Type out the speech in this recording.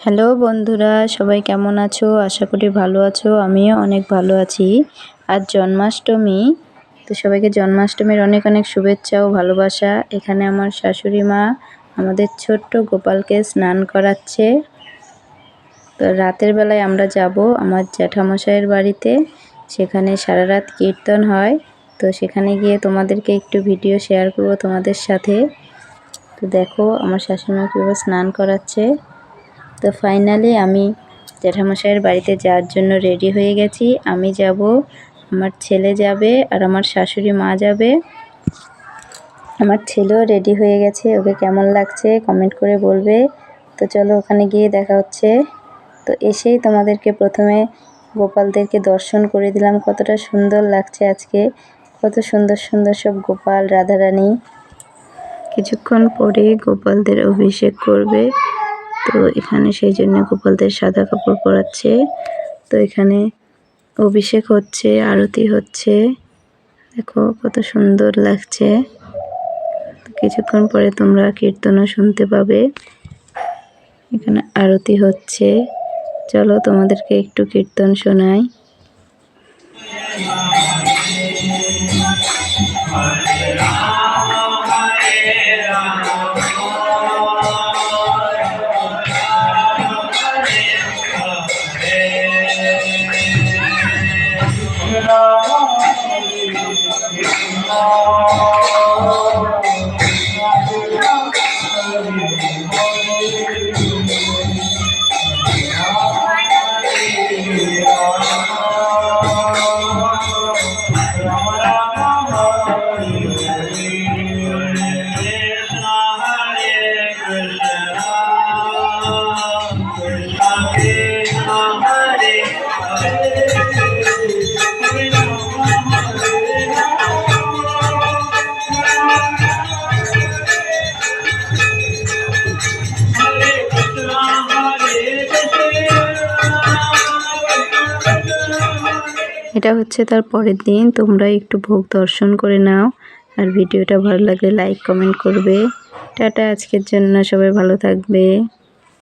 Hello বন্ধুরা, সবাই কেমন আছো? আশা করি ভালো আছো। আমিও অনেক ভালো আছি। আজ জন্মাষ্টমী, তো সবাইকে জন্মাষ্টমীর অনেক অনেক শুভেচ্ছা ও ভালোবাসা। এখানে আমার শাশুড়ি মা আমাদের ছোট্ট গোপালকে স্নান করাচ্ছে। তো রাতের বেলায় আমরা যাব আমার জ্যাঠামশাইয়ের বাড়িতে, সেখানে সারা রাত কীর্তন হয়। তো সেখানে গিয়ে তোমাদেরকে একটু ভিডিও শেয়ার করব তোমাদের সাথে। তো দেখো আমার শাশুড়ি মা কীভাবে স্নান করাচ্ছে। তো ফাইনালি আমি জ্যাঠামশাইয়ের বাড়িতে যাওয়ার জন্য রেডি হয়ে গেছি। আমি যাব, আমার ছেলে যাবে আর আমার শাশুড়ি মা যাবে। আমার ছেলেও রেডি হয়ে গেছে, ওকে কেমন লাগছে কমেন্ট করে বলবে। তো চলো ওখানে গিয়ে দেখা হচ্ছে। তো এসেই তোমাদেরকে প্রথমে গোপালদেরকে দর্শন করে দিলাম। কতটা সুন্দর লাগছে আজকে, কত সুন্দর সুন্দর সব গোপাল রাধারানী। কিছুক্ষণ পরে গোপালদের অভিষেক করবে। তো এখানে সেই জন্য গোপালদের সাদা কাপড় পরাচ্ছে। তো এখানে অভিষেক হচ্ছে, আরতি হচ্ছে, দেখো কত সুন্দর লাগছে। তো কিছুক্ষণ পরে তোমরা কীর্তনও শুনতে পাবে। এখানে আরতি হচ্ছে, চলো তোমাদেরকে একটু কীর্তন শোনাই। এটা হচ্ছে তার পরের দিন। তোমরা একটু ভোগ দর্শন করে নাও, আর ভিডিওটা ভালো লাগলে লাইক কমেন্ট করবে। টাটা, আজকের জন্য সবাই ভালো থাকবে।